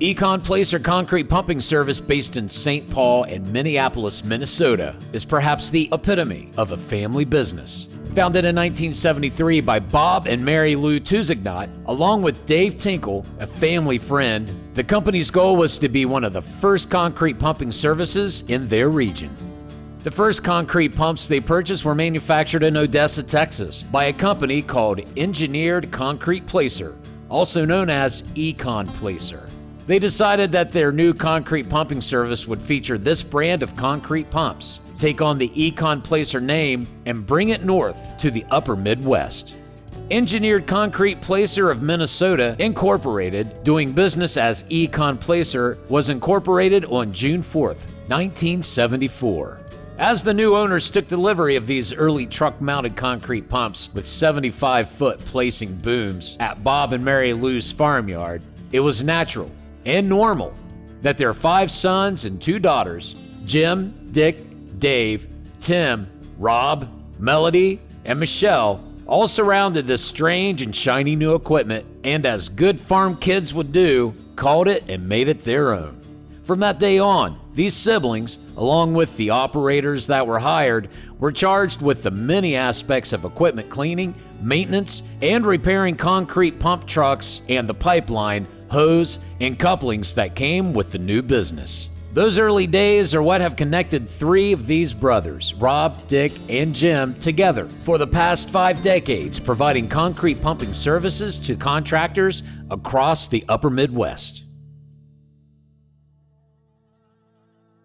Econ Placer Concrete Pumping Service, based in St. Paul and Minneapolis, Minnesota, is perhaps the epitome of a family business. Founded in 1973 by Bob and Mary Lou Tousignant, along with Dave Tinkle, a family friend, the company's goal was to be one of the first concrete pumping services in their region. The first concrete pumps they purchased were manufactured in Odessa, Texas, by a company called Engineered Concrete Placer, also known as Econ Placer. They decided that their new concrete pumping service would feature this brand of concrete pumps, take on the Econ Placer name, and bring it north to the upper Midwest. Engineered Concrete Placer of Minnesota Incorporated, doing business as Econ Placer, was incorporated on June 4th, 1974. As the new owners took delivery of these early truck-mounted concrete pumps with 75-foot placing booms at Bob and Mary Lou's farmyard, it was natural and normal that their 5 sons and 2 daughters, Jim, Dick, Dave, Tim, Rob, Melody, and Michelle, all surrounded this strange and shiny new equipment and, as good farm kids would do, called it and made it their own. From that day on, these siblings, along with the operators that were hired, were charged with the many aspects of equipment cleaning, maintenance, and repairing concrete pump trucks and the pipeline, hose, and couplings that came with the new business. Those early days are what have connected 3 of these brothers, Rob, Dick, and Jim, together for the past 5 decades, providing concrete pumping services to contractors across the upper Midwest.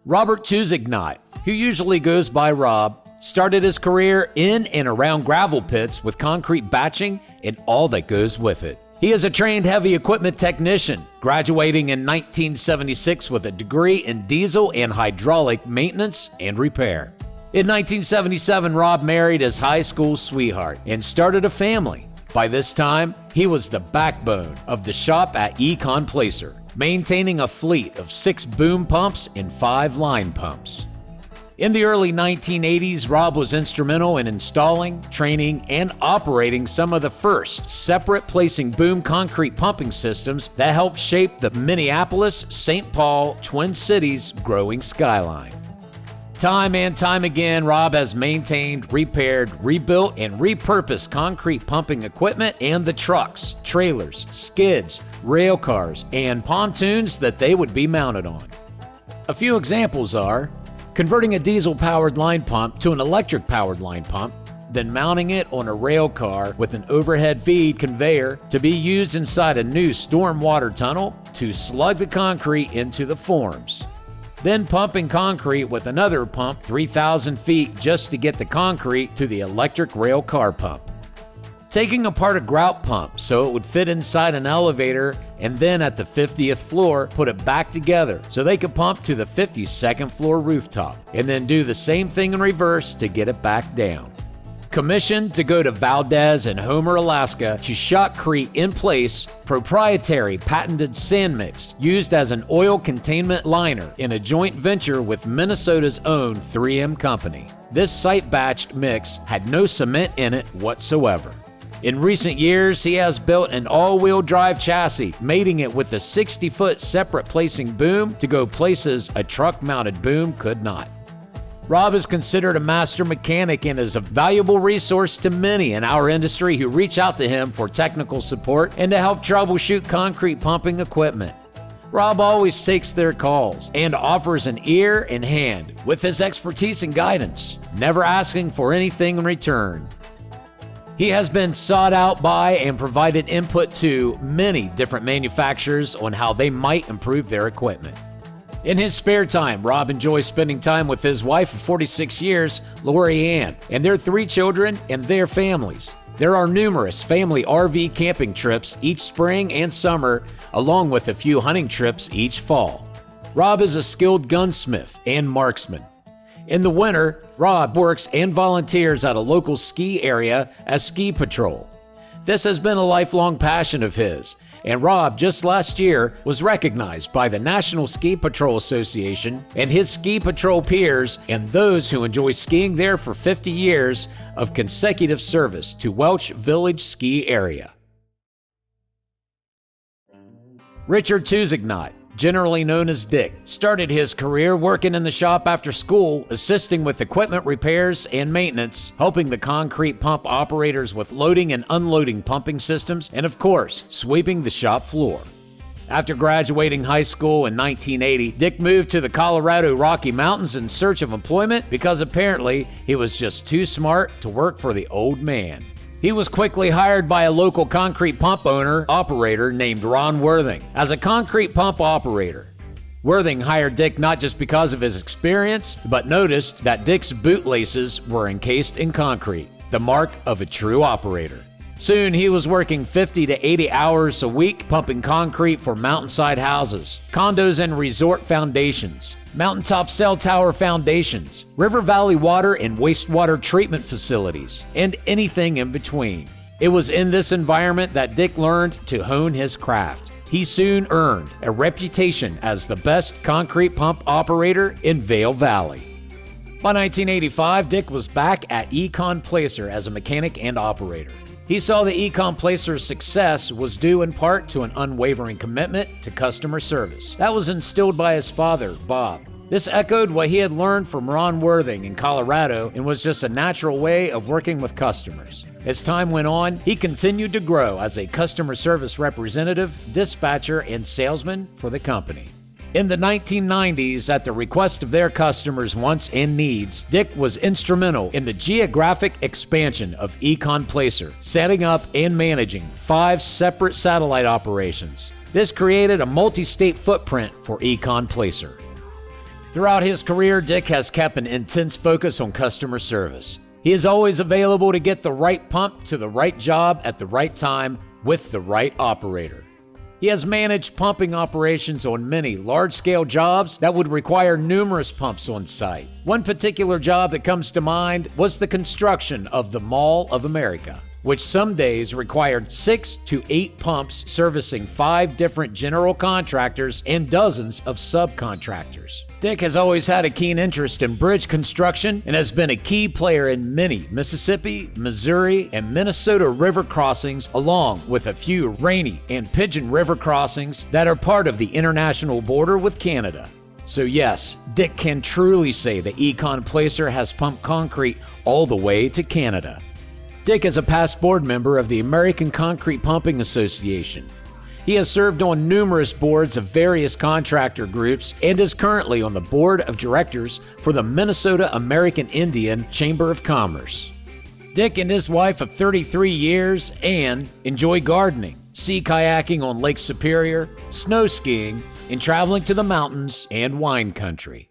Robert Tousignant, who usually goes by Rob, started his career in and around gravel pits with concrete batching and all that goes with it. He is a trained heavy equipment technician, graduating in 1976 with a degree in diesel and hydraulic maintenance and repair. In 1977, Rob married his high school sweetheart and started a family. By this time, he was the backbone of the shop at Econ Placer, maintaining a fleet of 6 boom pumps and 5 line pumps. In the early 1980s, Rob was instrumental in installing, training, and operating some of the first separate placing boom concrete pumping systems that helped shape the Minneapolis-St. Paul Twin Cities growing skyline. Time and time again, Rob has maintained, repaired, rebuilt, and repurposed concrete pumping equipment and the trucks, trailers, skids, rail cars, and pontoons that they would be mounted on. A few examples are converting a diesel-powered line pump to an electric-powered line pump, then mounting it on a rail car with an overhead feed conveyor to be used inside a new stormwater tunnel to slug the concrete into the forms. Then pumping concrete with another pump 3,000 feet just to get the concrete to the electric rail car pump. Taking apart a grout pump so it would fit inside an elevator, and then at the 50th floor, put it back together so they could pump to the 52nd floor rooftop, and then do the same thing in reverse to get it back down. Commissioned to go to Valdez and Homer, Alaska to shotcrete in place proprietary patented sand mix used as an oil containment liner in a joint venture with Minnesota's own 3M company. This site-batched mix had no cement in it whatsoever. In recent years, he has built an all-wheel drive chassis, mating it with a 60-foot separate placing boom to go places a truck-mounted boom could not. Rob is considered a master mechanic and is a valuable resource to many in our industry who reach out to him for technical support and to help troubleshoot concrete pumping equipment. Rob always takes their calls and offers an ear and hand with his expertise and guidance, never asking for anything in return. He has been sought out by and provided input to many different manufacturers on how they might improve their equipment. In his spare time, Rob enjoys spending time with his wife of 46 years, Lori Ann, and their 3 children and their families. There are numerous family RV camping trips each spring and summer, along with a few hunting trips each fall. Rob is a skilled gunsmith and marksman. In the winter, Rob works and volunteers at a local ski area as ski patrol. This has been a lifelong passion of his, and Rob just last year was recognized by the National Ski Patrol Association and his ski patrol peers and those who enjoy skiing there for 50 years of consecutive service to Welch Village Ski Area. Richard Tousignant, generally known as Dick, started his career working in the shop after school, assisting with equipment repairs and maintenance, helping the concrete pump operators with loading and unloading pumping systems, and of course, sweeping the shop floor. After graduating high school in 1980, Dick moved to the Colorado Rocky Mountains in search of employment because apparently he was just too smart to work for the old man. He was quickly hired by a local concrete pump operator named Ron Worthing as a concrete pump operator. Worthing hired Dick not just because of his experience, but noticed that Dick's bootlaces were encased in concrete, the mark of a true operator. Soon, he was working 50 to 80 hours a week pumping concrete for mountainside houses, condos and resort foundations, mountaintop cell tower foundations, river valley water and wastewater treatment facilities, and anything in between. It was in this environment that Dick learned to hone his craft. He soon earned a reputation as the best concrete pump operator in Vail Valley. By 1985, Dick was back at Econ Placer as a mechanic and operator. He saw the Econ Placer's success was due in part to an unwavering commitment to customer service that was instilled by his father, Bob. This echoed what he had learned from Ron Worthing in Colorado and was just a natural way of working with customers. As time went on, he continued to grow as a customer service representative, dispatcher, and salesman for the company. In the 1990s, at the request of their customers' wants and needs, Dick was instrumental in the geographic expansion of Econ Placer, setting up and managing 5 separate satellite operations. This created a multi-state footprint for Econ Placer. Throughout his career, Dick has kept an intense focus on customer service. He is always available to get the right pump to the right job at the right time with the right operator. He has managed pumping operations on many large-scale jobs that would require numerous pumps on site. One particular job that comes to mind was the construction of the Mall of America, which some days required 6 to 8 pumps servicing 5 different general contractors and dozens of subcontractors. Dick has always had a keen interest in bridge construction and has been a key player in many Mississippi, Missouri, and Minnesota river crossings, along with a few Rainy and Pigeon River crossings that are part of the international border with Canada. So yes, Dick can truly say the Econ Placer has pumped concrete all the way to Canada. Dick is a past board member of the American Concrete Pumping Association. He has served on numerous boards of various contractor groups and is currently on the board of directors for the Minnesota American Indian Chamber of Commerce. Dick and his wife of 33 years, Ann, enjoy gardening, sea kayaking on Lake Superior, snow skiing, and traveling to the mountains and wine country.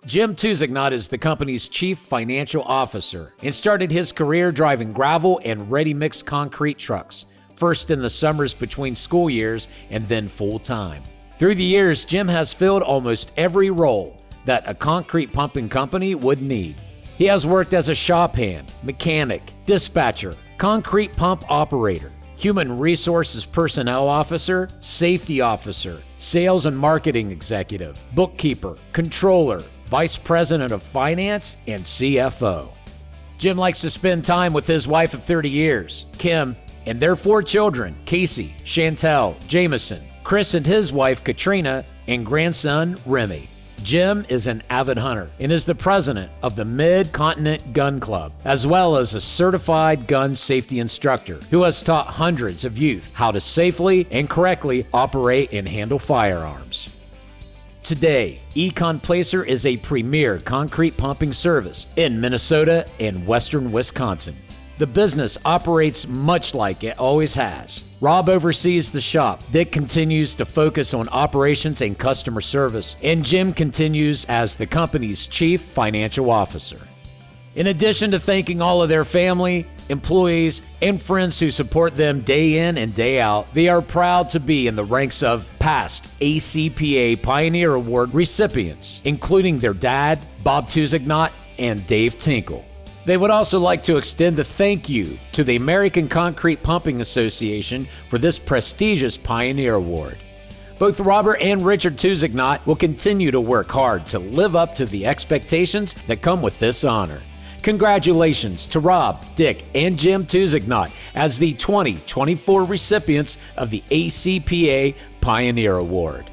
Jim Tousignant is the company's chief financial officer and started his career driving gravel and ready-mix concrete trucks, first in the summers between school years and then full-time. Through the years, Jim has filled almost every role that a concrete pumping company would need. He has worked as a shop hand, mechanic, dispatcher, concrete pump operator, human resources personnel officer, safety officer, sales and marketing executive, bookkeeper, controller, vice president of finance, and CFO. Jim likes to spend time with his wife of 30 years, Kim, and their 4 children, Casey, Chantel, Jameson, Chris and his wife, Katrina, and grandson, Remy. Jim is an avid hunter and is the president of the Mid-Continent Gun Club, as well as a certified gun safety instructor who has taught hundreds of youth how to safely and correctly operate and handle firearms. Today, Econ Placer is a premier concrete pumping service in Minnesota and western Wisconsin. The business operates much like it always has. Rob oversees the shop, Dick continues to focus on operations and customer service, and Jim continues as the company's chief financial officer. In addition to thanking all of their family, employees, and friends who support them day in and day out, they are proud to be in the ranks of past ACPA Pioneer Award recipients, including their dad, Bob Tousignant, and Dave Tinkle. They would also like to extend a thank you to the American Concrete Pumping Association for this prestigious Pioneer Award. Both Robert and Richard Tousignant will continue to work hard to live up to the expectations that come with this honor. Congratulations to Rob, Dick, and Jim Tousignant as the 2024 recipients of the ACPA Pioneer Award.